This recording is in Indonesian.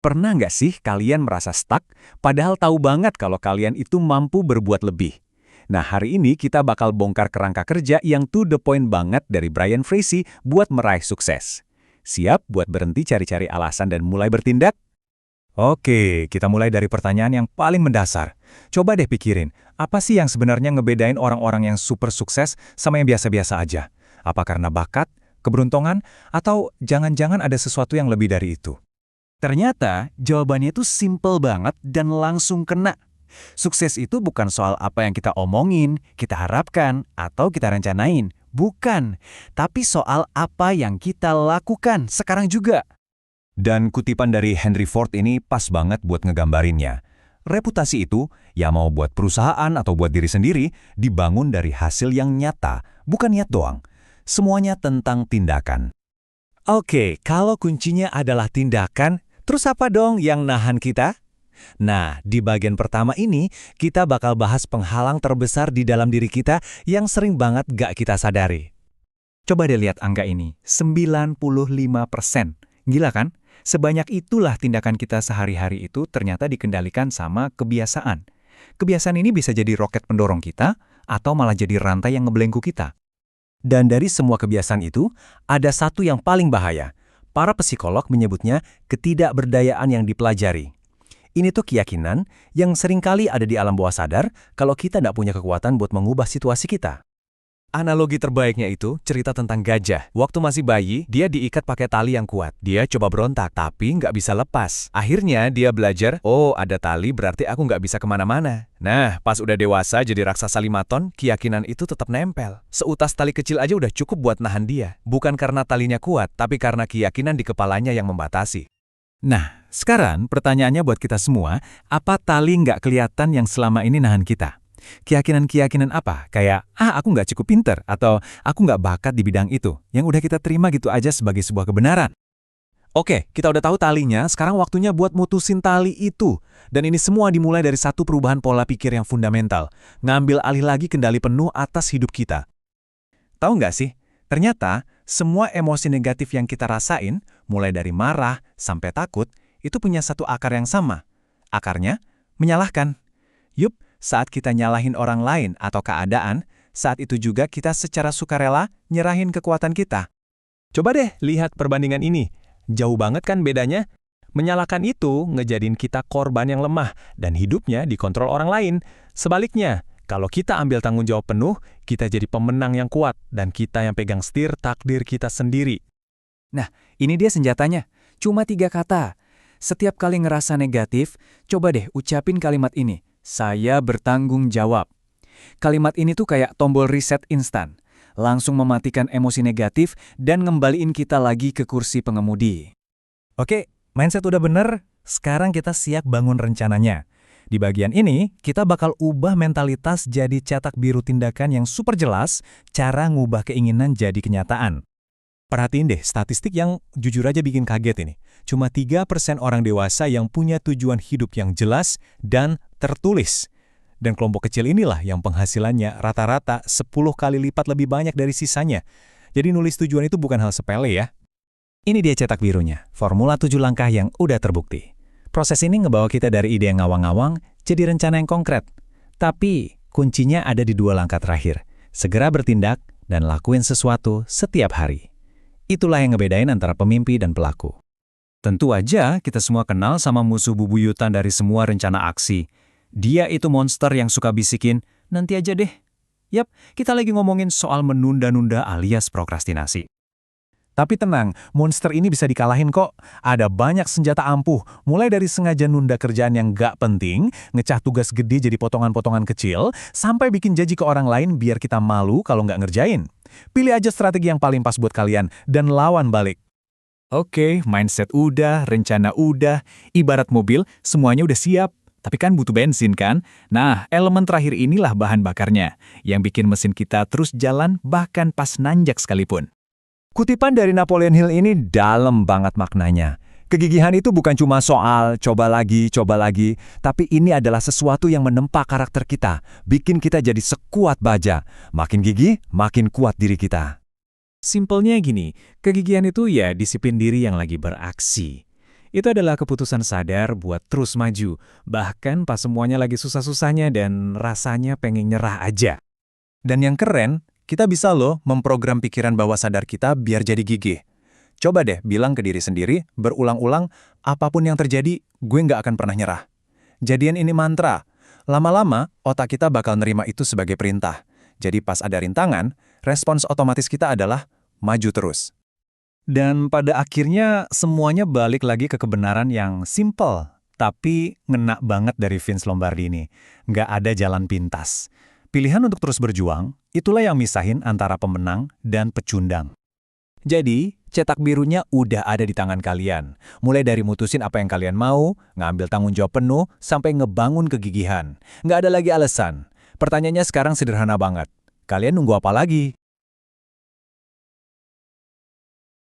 Pernah nggak sih kalian merasa stuck, padahal tahu banget kalau kalian itu mampu berbuat lebih? Nah, hari ini kita bakal bongkar kerangka kerja yang to the point banget dari Brian Tracy buat meraih sukses. Siap buat berhenti cari-cari alasan dan mulai bertindak? Oke, kita mulai dari pertanyaan yang paling mendasar. Coba deh pikirin, apa sih yang sebenarnya ngebedain orang-orang yang super sukses sama yang biasa-biasa aja? Apa karena bakat, keberuntungan, atau jangan-jangan ada sesuatu yang lebih dari itu? Ternyata jawabannya itu simple banget dan langsung kena. Sukses itu bukan soal apa yang kita omongin, kita harapkan, atau kita rencanain. Bukan, tapi soal apa yang kita lakukan sekarang juga. Dan kutipan dari Henry Ford ini pas banget buat ngegambarinnya. Reputasi itu, ya mau buat perusahaan atau buat diri sendiri, dibangun dari hasil yang nyata, bukan niat doang. Semuanya tentang tindakan. Oke, kalau kuncinya adalah tindakan, terus apa dong yang nahan kita? Nah, di bagian pertama ini, kita bakal bahas penghalang terbesar di dalam diri kita yang sering banget gak kita sadari. Coba deh lihat angka ini, 95%. Gila kan? Sebanyak itulah tindakan kita sehari-hari itu ternyata dikendalikan sama kebiasaan. Kebiasaan ini bisa jadi roket pendorong kita, atau malah jadi rantai yang ngebelenggu kita. Dan dari semua kebiasaan itu, ada satu yang paling bahaya. Para psikolog menyebutnya ketidakberdayaan yang dipelajari. Ini tuh keyakinan yang seringkali ada di alam bawah sadar kalau kita nggak punya kekuatan buat mengubah situasi kita. Analogi terbaiknya itu cerita tentang gajah. Waktu masih bayi, dia diikat pakai tali yang kuat. Dia coba berontak, tapi nggak bisa lepas. Akhirnya dia belajar, oh ada tali berarti aku nggak bisa kemana-mana. Nah, pas udah dewasa jadi raksasa 5 ton, keyakinan itu tetap nempel. Seutas tali kecil aja udah cukup buat nahan dia. Bukan karena talinya kuat, tapi karena keyakinan di kepalanya yang membatasi. Nah, sekarang pertanyaannya buat kita semua, apa tali nggak kelihatan yang selama ini nahan kita? Keyakinan-keyakinan apa? Kayak, aku nggak cukup pinter, atau aku nggak bakat di bidang itu, yang udah kita terima gitu aja sebagai sebuah kebenaran. Oke, kita udah tahu talinya, sekarang waktunya buat mutusin tali itu. Dan ini semua dimulai dari satu perubahan pola pikir yang fundamental, ngambil alih lagi kendali penuh atas hidup kita. Tahu nggak sih, ternyata semua emosi negatif yang kita rasain, mulai dari marah sampai takut, itu punya satu akar yang sama. Akarnya, menyalahkan. Yup, saat kita nyalahin orang lain atau keadaan, saat itu juga kita secara sukarela nyerahin kekuatan kita. Coba deh lihat perbandingan ini. Jauh banget kan bedanya? Menyalahkan itu ngejadiin kita korban yang lemah dan hidupnya dikontrol orang lain. Sebaliknya, kalau kita ambil tanggung jawab penuh, kita jadi pemenang yang kuat dan kita yang pegang setir takdir kita sendiri. Nah, ini dia senjatanya. Cuma 3 kata. Setiap kali ngerasa negatif, coba deh ucapin kalimat ini. Saya bertanggung jawab. Kalimat ini tuh kayak tombol reset instan. Langsung mematikan emosi negatif dan ngembaliin kita lagi ke kursi pengemudi. Oke, mindset udah bener. Sekarang kita siap bangun rencananya. Di bagian ini, kita bakal ubah mentalitas jadi cetak biru tindakan yang super jelas, cara ngubah keinginan jadi kenyataan. Perhatiin deh statistik yang jujur aja bikin kaget ini. Cuma 3% orang dewasa yang punya tujuan hidup yang jelas dan tertulis. Dan kelompok kecil inilah yang penghasilannya rata-rata 10 kali lipat lebih banyak dari sisanya. Jadi nulis tujuan itu bukan hal sepele ya. Ini dia cetak birunya, formula 7 langkah yang udah terbukti. Proses ini ngebawa kita dari ide yang ngawang-ngawang jadi rencana yang konkret. Tapi kuncinya ada di 2 langkah terakhir. Segera bertindak dan lakuin sesuatu setiap hari. Itulah yang ngebedain antara pemimpi dan pelaku. Tentu aja kita semua kenal sama musuh bubuyutan dari semua rencana aksi. Dia itu monster yang suka bisikin, nanti aja deh. Yap, kita lagi ngomongin soal menunda-nunda alias prokrastinasi. Tapi tenang, monster ini bisa dikalahin kok. Ada banyak senjata ampuh, mulai dari sengaja nunda kerjaan yang gak penting, ngecah tugas gede jadi potongan-potongan kecil, sampai bikin janji ke orang lain biar kita malu kalau nggak ngerjain. Pilih aja strategi yang paling pas buat kalian, dan lawan balik. Oke, mindset udah, rencana udah, ibarat mobil, semuanya udah siap. Tapi kan butuh bensin kan? Nah, elemen terakhir inilah bahan bakarnya, yang bikin mesin kita terus jalan bahkan pas nanjak sekalipun. Kutipan dari Napoleon Hill ini dalam banget maknanya. Kegigihan itu bukan cuma soal coba lagi, tapi ini adalah sesuatu yang menempa karakter kita, bikin kita jadi sekuat baja. Makin gigih, makin kuat diri kita. Simpelnya gini, kegigihan itu ya disiplin diri yang lagi beraksi. Itu adalah keputusan sadar buat terus maju, bahkan pas semuanya lagi susah-susahnya dan rasanya pengen nyerah aja. Dan yang keren, kita bisa loh memprogram pikiran bawah sadar kita biar jadi gigih. Coba deh bilang ke diri sendiri, berulang-ulang, apapun yang terjadi, gue nggak akan pernah nyerah. Jadian ini mantra. Lama-lama, otak kita bakal nerima itu sebagai perintah. Jadi pas ada rintangan, respons otomatis kita adalah maju terus. Dan pada akhirnya, semuanya balik lagi ke kebenaran yang simple, tapi ngena banget dari Vince Lombardi ini. Nggak ada jalan pintas. Pilihan untuk terus berjuang, itulah yang misahin antara pemenang dan pecundang. Jadi, cetak birunya udah ada di tangan kalian. Mulai dari mutusin apa yang kalian mau, ngambil tanggung jawab penuh, sampai ngebangun kegigihan. Nggak ada lagi alasan. Pertanyaannya sekarang sederhana banget. Kalian nunggu apa lagi?